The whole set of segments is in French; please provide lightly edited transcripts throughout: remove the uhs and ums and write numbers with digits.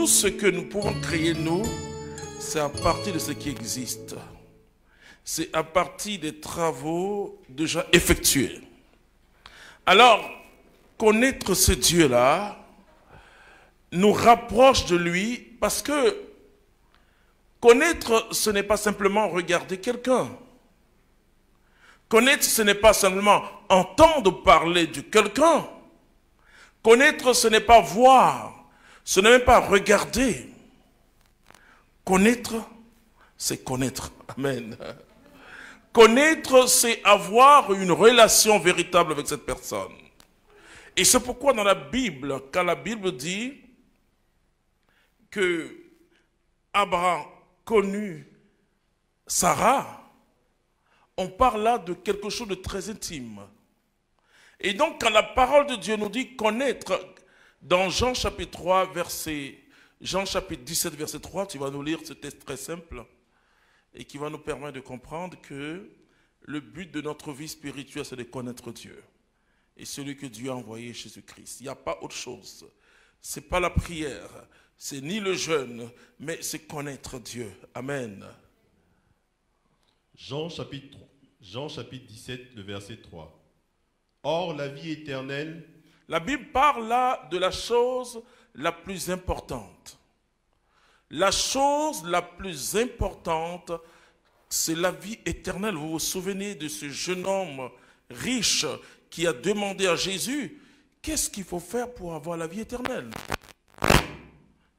tout ce que nous pouvons créer, nous, c'est à partir de ce qui existe. C'est à partir des travaux déjà effectués. Alors, connaître ce Dieu-là nous rapproche de lui parce que connaître, ce n'est pas simplement regarder quelqu'un. Connaître, ce n'est pas simplement entendre parler de quelqu'un. Connaître, ce n'est pas voir, ce n'est même pas regarder. Connaître, c'est connaître. Amen. Connaître, c'est avoir une relation véritable avec cette personne. Et c'est pourquoi dans la Bible, quand la Bible dit que Abraham connut Sarah, on parle là de quelque chose de très intime. Et donc, quand la parole de Dieu nous dit connaître, dans Jean chapitre 3, Jean chapitre 17, verset 3, tu vas nous lire ce texte très simple et qui va nous permettre de comprendre que le but de notre vie spirituelle, c'est de connaître Dieu. Et celui que Dieu a envoyé, Jésus-Christ. Il n'y a pas autre chose. Ce n'est pas la prière, c'est ni le jeûne, mais c'est connaître Dieu. Amen. Jean chapitre 17, le verset 3. Or, la vie éternelle... La Bible parle là de la chose la plus importante. La chose la plus importante, c'est la vie éternelle. Vous vous souvenez de ce jeune homme riche qui a demandé à Jésus, qu'est-ce qu'il faut faire pour avoir la vie éternelle?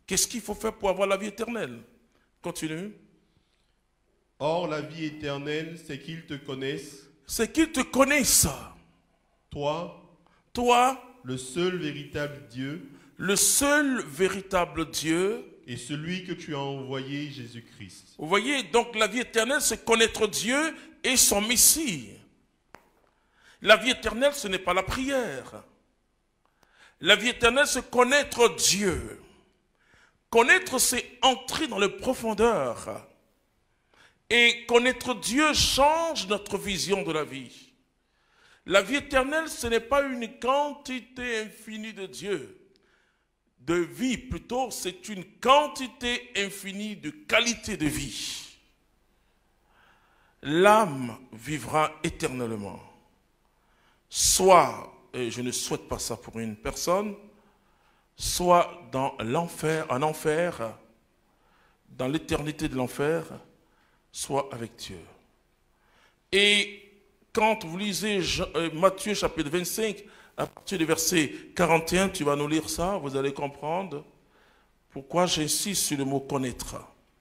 Qu'est-ce qu'il faut faire pour avoir la vie éternelle? Continue. Or, la vie éternelle, c'est qu'ils te connaissent. C'est qu'ils te connaissent. Toi, le seul véritable Dieu. Le seul véritable Dieu. Et celui que tu as envoyé, Jésus-Christ. Vous voyez, donc la vie éternelle, c'est connaître Dieu et son Messie. La vie éternelle, ce n'est pas la prière. La vie éternelle, c'est connaître Dieu. Connaître, c'est entrer dans les profondeurs. Et connaître Dieu change notre vision de la vie. La vie éternelle, ce n'est pas une quantité infinie de Dieu. De vie, plutôt, c'est une quantité infinie de qualité de vie. L'âme vivra éternellement. Soit, et je ne souhaite pas ça pour une personne, soit dans l'enfer, en enfer, dans l'éternité de l'enfer, soit avec Dieu. Et quand vous lisez Matthieu chapitre 25, à partir du verset 41, tu vas nous lire ça, vous allez comprendre pourquoi j'insiste sur le mot connaître.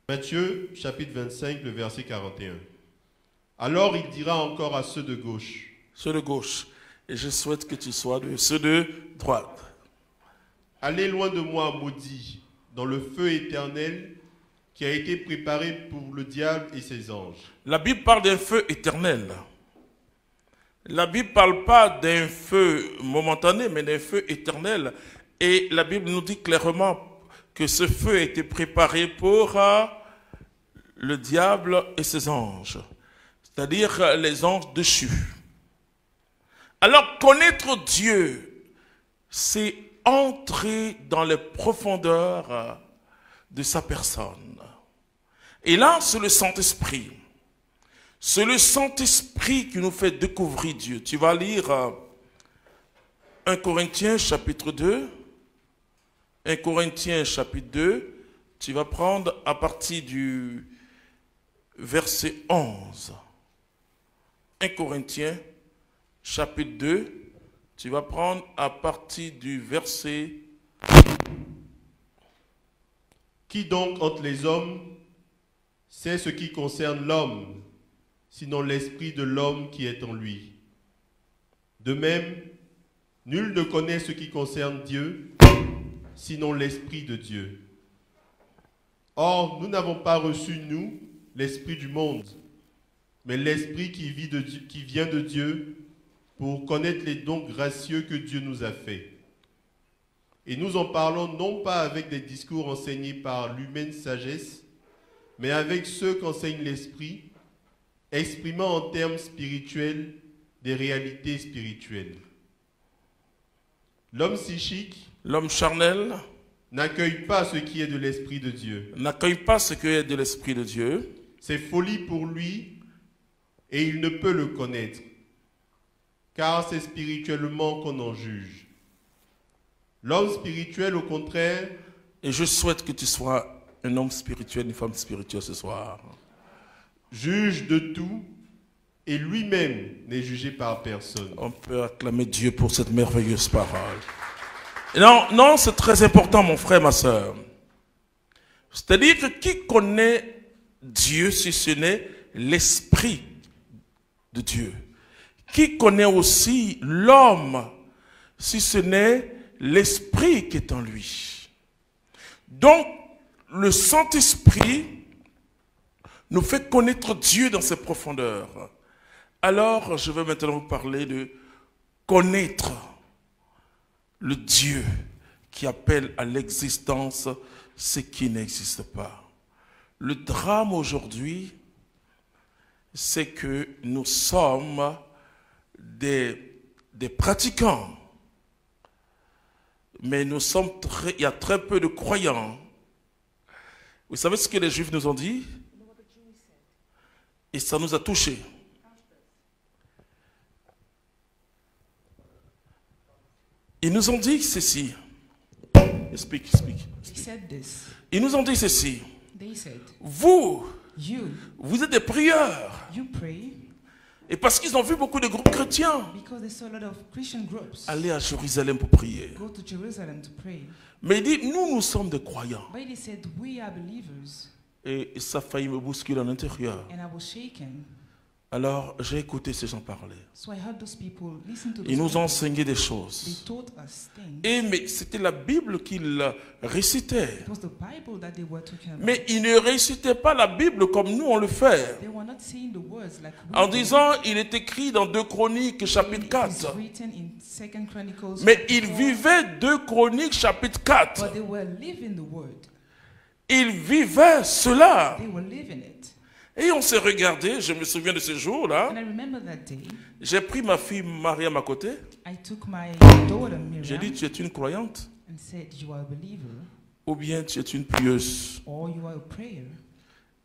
Matthieu chapitre 25, le verset 41. Alors il dira encore à ceux de gauche. Ceux de gauche. Et je souhaite que tu sois de ceux de droite. Allez loin de moi, maudits, dans le feu éternel qui a été préparé pour le diable et ses anges. La Bible parle d'un feu éternel. La Bible ne parle pas d'un feu momentané, mais d'un feu éternel. Et la Bible nous dit clairement que ce feu a été préparé pour le diable et ses anges, c'est-à-dire les anges déchus. Alors, connaître Dieu, c'est entrer dans les profondeurs de sa personne. Et là, c'est le Saint-Esprit. C'est le Saint-Esprit qui nous fait découvrir Dieu. Tu vas lire 1 Corinthiens chapitre 2. 1 Corinthiens chapitre 2. Tu vas prendre à partir du verset 11. 1 Corinthiens chapitre 2. Tu vas prendre à partir du verset... Qui donc entre les hommes sait ce qui concerne l'homme, sinon l'esprit de l'homme qui est en lui? De même, nul ne connaît ce qui concerne Dieu, sinon l'esprit de Dieu. Or, nous n'avons pas reçu, nous, l'esprit du monde, mais l'esprit qui vient de Dieu, pour connaître les dons gracieux que Dieu nous a faits. Et nous en parlons non pas avec des discours enseignés par l'humaine sagesse, mais avec ceux qu'enseigne l'Esprit, exprimant en termes spirituels des réalités spirituelles. L'homme psychique, l'homme charnel, n'accueille pas ce qui est de l'Esprit de Dieu. N'accueille pas ce qui est de l'Esprit de Dieu. C'est folie pour lui et il ne peut le connaître, car c'est spirituellement qu'on en juge. L'homme spirituel, au contraire, Et je souhaite que tu sois un homme spirituel, une femme spirituelle ce soir. juge de tout et lui-même n'est jugé par personne. On peut acclamer Dieu pour cette merveilleuse parole. Non, non, c'est très important, mon frère, ma soeur. C'est-à-dire que qui connaît Dieu si ce n'est l'Esprit de Dieu? Qui connaît aussi l'homme si ce n'est l'Esprit qui est en lui? Donc, le Saint-Esprit nous fait connaître Dieu dans ses profondeurs. Alors, je vais maintenant vous parler de connaître le Dieu qui appelle à l'existence ce qui n'existe pas. Le drame aujourd'hui, c'est que nous sommes des pratiquants, mais il y a très peu de croyants. Vous savez ce que les Juifs nous ont dit? Et ça nous a touchés. Ils nous ont dit ceci. Speak. Ils nous ont dit ceci. Vous êtes des prieurs. Et parce qu'ils ont vu beaucoup de groupes chrétiens aller à Jérusalem pour prier. Mais il dit, nous sommes des croyants. Et ça a failli me bousculer à l'intérieur. Alors, j'ai écouté ces gens parler. Ils nous ont enseigné des choses. Et mais c'était la Bible qu'ils récitaient. Mais ils ne récitaient pas la Bible comme nous on le fait. En disant, il est écrit dans 2 Chroniques chapitre 4. Mais ils vivaient 2 Chroniques chapitre 4. Ils vivaient cela. Et on s'est regardé, je me souviens de ce jour-là. J'ai pris ma fille Mariam à côté. J'ai dit, tu es une croyante? Ou bien tu es une pieuse?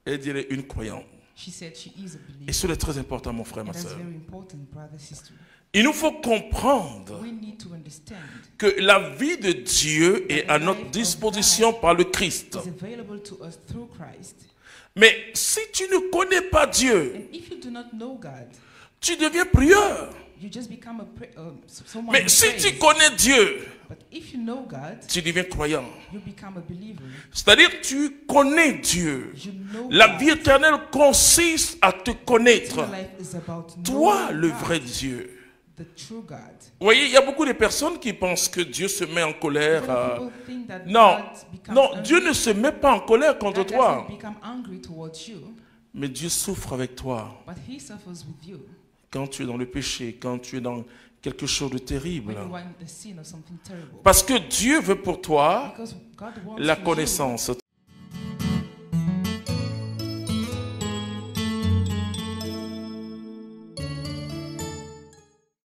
Elle dirait une croyante. Et cela est très important, mon frère, ma soeur. Il nous faut comprendre que la vie de Dieu est à notre disposition par le Christ. Mais si tu ne connais pas Dieu, tu deviens prieur. Mais si tu connais Dieu, tu deviens croyant. C'est-à-dire que tu connais Dieu. La vie éternelle consiste à te connaître. Toi, le vrai Dieu. Vous voyez, il y a beaucoup de personnes qui pensent que Dieu se met en colère. Non, Dieu ne se met pas en colère contre toi. Mais Dieu souffre avec toi. Quand tu es dans le péché, quand tu es dans quelque chose de terrible. Parce que Dieu veut pour toi la connaissance.